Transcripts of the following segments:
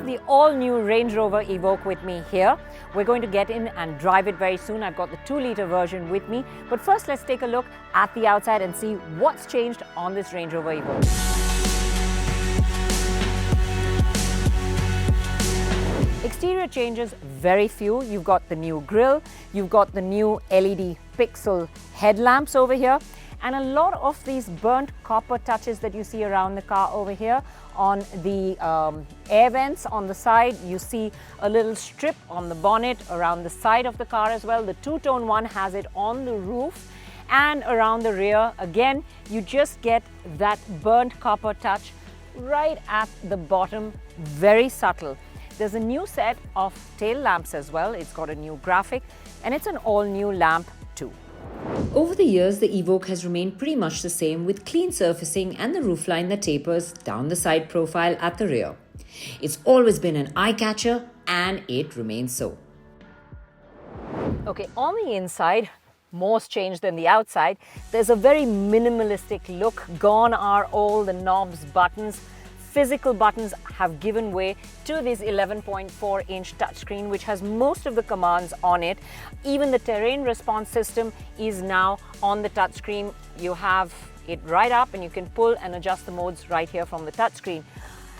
have the all-new Range Rover Evoque with me here. We're going to get in and drive it very soon. I've got the 2-litre version with me. But first, let's take a look at the outside and see what's changed on this Range Rover Evoque. Exterior changes, very few. You've got the new grille, you've got the new LED pixel headlamps over here, and a lot of these burnt copper touches that you see around the car over here. On the air vents on the side, you see a little strip on the bonnet around the side of the car as well. The two-tone one has it on the roof, and around the rear, again, you just get that burnt copper touch right at the bottom, very subtle. There's a new set of tail lamps as well. It's got a new graphic, and it's an all-new lamp too. Over the years, the Evoque has remained pretty much the same, with clean surfacing and the roofline that tapers down the side profile at the rear. It's always been an eye-catcher, and it remains so. Okay, on the inside, more's changed than the outside. There's a very minimalistic look. Gone are all the knobs, buttons. Physical buttons have given way to this 11.4-inch touchscreen, which has most of the commands on it. Even the terrain response system is now on the touchscreen. You have it right up, and you can pull and adjust the modes right here from the touchscreen.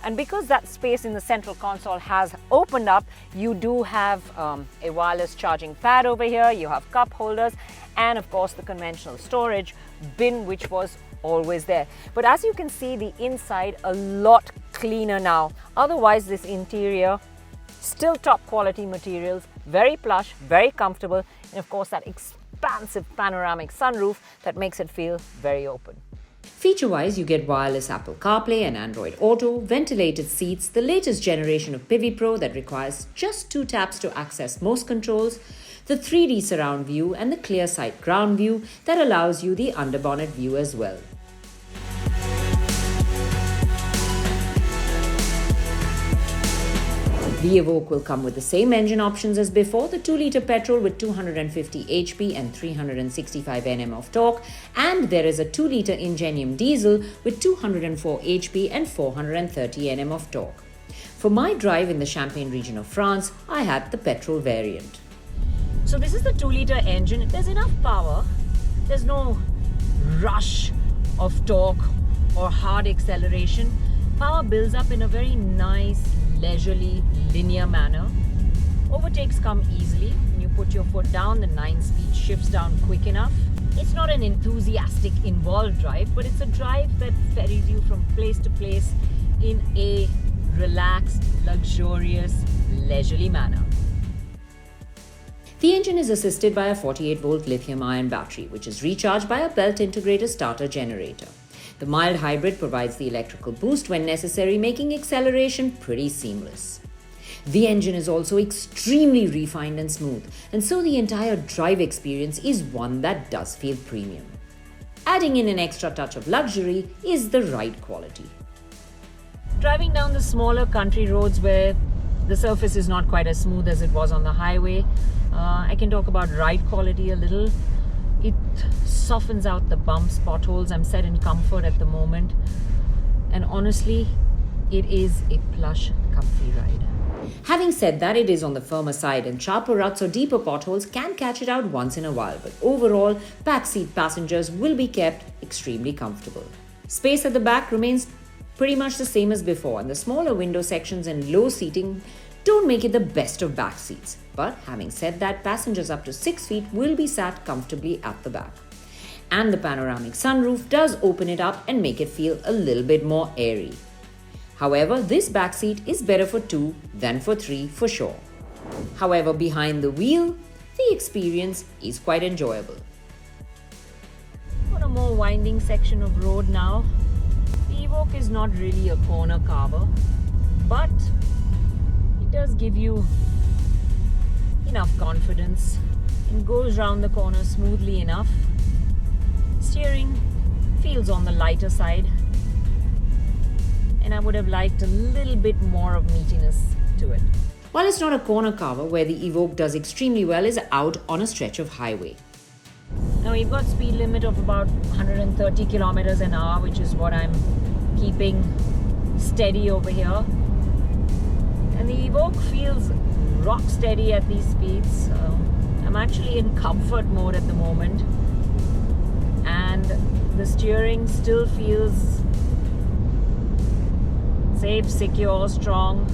And because that space in the central console has opened up, you do have a wireless charging pad over here. You have cup holders, and of course the conventional storage bin, which was always there. But as you can see, the inside a lot cleaner now. Otherwise, this interior, still top quality materials, very plush, very comfortable, and of course that expansive panoramic sunroof that makes it feel very open. Feature-wise, you get wireless Apple CarPlay and Android Auto, ventilated seats, the latest generation of Pivi Pro that requires just 2 taps to access most controls, the 3D surround view, and the clear sight ground view that allows you the underbonnet view as well. The Evoque will come with the same engine options as before, the 2-litre petrol with 250 HP and 365 Nm of torque, and there is a 2-litre Ingenium diesel with 204 HP and 430 Nm of torque. For my drive in the Champagne region of France, I had the petrol variant. So this is the 2-litre engine. There's enough power. There's no rush of torque or hard acceleration. Power builds up in a very nice, leisurely, linear manner. Overtakes come easily. When you put your foot down, the 9-speed shifts down quick enough. It's not an enthusiastic, involved drive, but it's a drive that ferries you from place to place in a relaxed, luxurious, leisurely manner. The engine is assisted by a 48-volt lithium-ion battery, which is recharged by a belt-integrated starter generator. The mild hybrid provides the electrical boost when necessary, making acceleration pretty seamless. The engine is also extremely refined and smooth, and so the entire drive experience is one that does feel premium. Adding in an extra touch of luxury is the ride quality. Driving down the smaller country roads where the surface is not quite as smooth as it was on the highway, I can talk about ride quality a little. It softens out the bumps, potholes. I'm set in comfort at the moment, and honestly, it is a plush, comfy ride. Having said that, it is on the firmer side, and sharper ruts or deeper potholes can catch it out once in a while, but overall, backseat passengers will be kept extremely comfortable. Space at the back remains pretty much the same as before, and the smaller window sections and low seating don't make it the best of back seats. But having said that, passengers up to 6 feet will be sat comfortably at the back. And the panoramic sunroof does open it up and make it feel a little bit more airy. However, this back seat is better for 2 than for 3 for sure. However, behind the wheel, the experience is quite enjoyable. On a more winding section of road now, the Evoque is not really a corner carver, but it does give you enough confidence and goes round the corner smoothly enough. Steering feels on the lighter side, and I would have liked a little bit more of meatiness to it. While it's not a corner carver, where the Evoque does extremely well is out on a stretch of highway. Now we've got speed limit of about 130 kilometers an hour, which is what I'm keeping steady over here. And the Evoque feels rock steady at these speeds. I'm actually in comfort mode at the moment, and the steering still feels safe, secure, strong.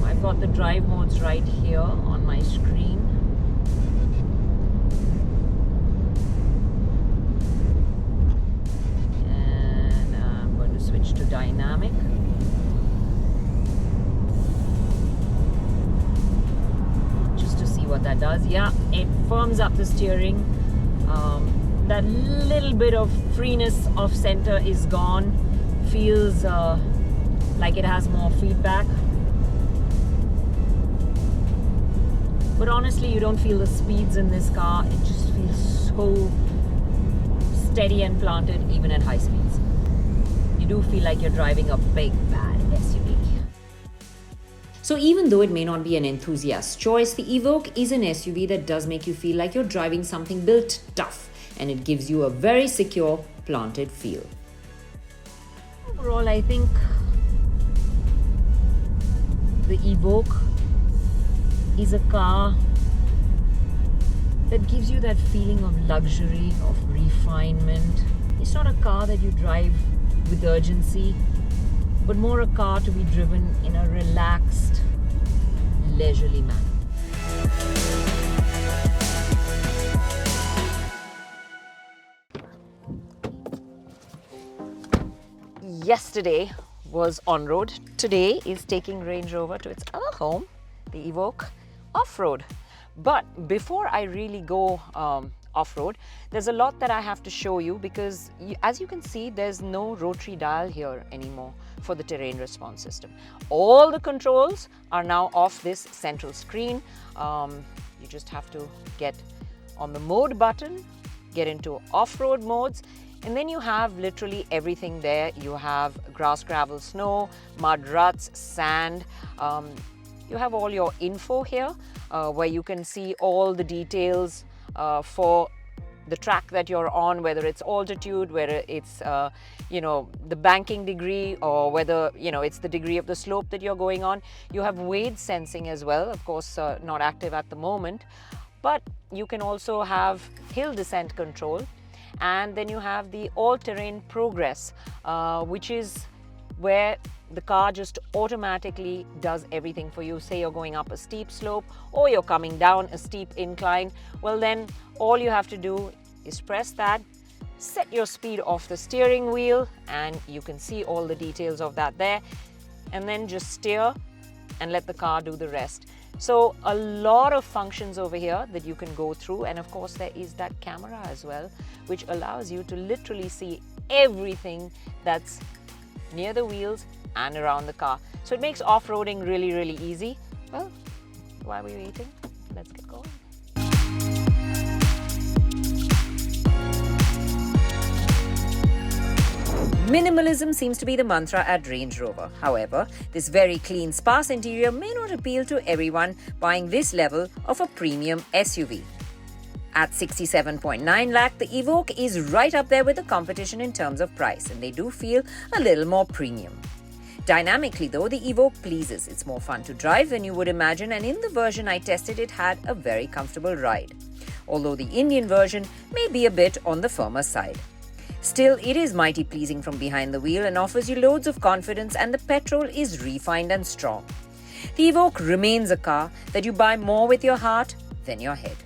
I've got the drive modes right here on my screen. And I'm going to switch to dynamic. Just to see what that does. Yeah, it firms up the steering. That little bit of freeness of center is gone. Feels like it has more feedback. But honestly, you don't feel the speeds in this car. It just feels so steady and planted even at high speeds. You do feel like you're driving a big, bad SUV. So even though it may not be an enthusiast's choice, the Evoque is an SUV that does make you feel like you're driving something built tough, and it gives you a very secure, planted feel. Overall, I think the Evoque is a car that gives you that feeling of luxury, of refinement. It's not a car that you drive with urgency, but more a car to be driven in a relaxed, leisurely manner. Yesterday was on-road. Today is taking Range Rover to its other home, the Evoque, off-road. But before I really go off-road, there's a lot that I have to show you, because as you can see, there's no rotary dial here anymore for the terrain response system. All the controls are now off this central screen. You just have to get on the mode button, get into off-road modes, and then you have literally everything there. You have grass, gravel, snow, mud, ruts, sand. You have all your info here, where you can see all the details for the track that you're on, whether it's altitude, whether it's the banking degree, or whether it's the degree of the slope that you're going on. You have wade sensing as well, of course not active at the moment, but you can also have hill descent control. And then you have the all-terrain progress, which is where the car just automatically does everything for you. Say you're going up a steep slope or you're coming down a steep incline. Well, then all you have to do is press that, set your speed off the steering wheel, and you can see all the details of that there, and then just steer and let the car do the rest. So a lot of functions over here that you can go through, and of course there is that camera as well, which allows you to literally see everything that's near the wheels and around the car. So it makes off-roading really, really easy. Well, why are we waiting? Let's get going. Minimalism seems to be the mantra at Range Rover. However, this very clean, sparse interior may not appeal to everyone buying this level of a premium SUV. At 67.9 lakh, the Evoque is right up there with the competition in terms of price, and they do feel a little more premium. Dynamically though, the Evoque pleases. It's more fun to drive than you would imagine, and in the version I tested, it had a very comfortable ride. Although the Indian version may be a bit on the firmer side. Still, it is mighty pleasing from behind the wheel and offers you loads of confidence, and the petrol is refined and strong. The Evoque remains a car that you buy more with your heart than your head.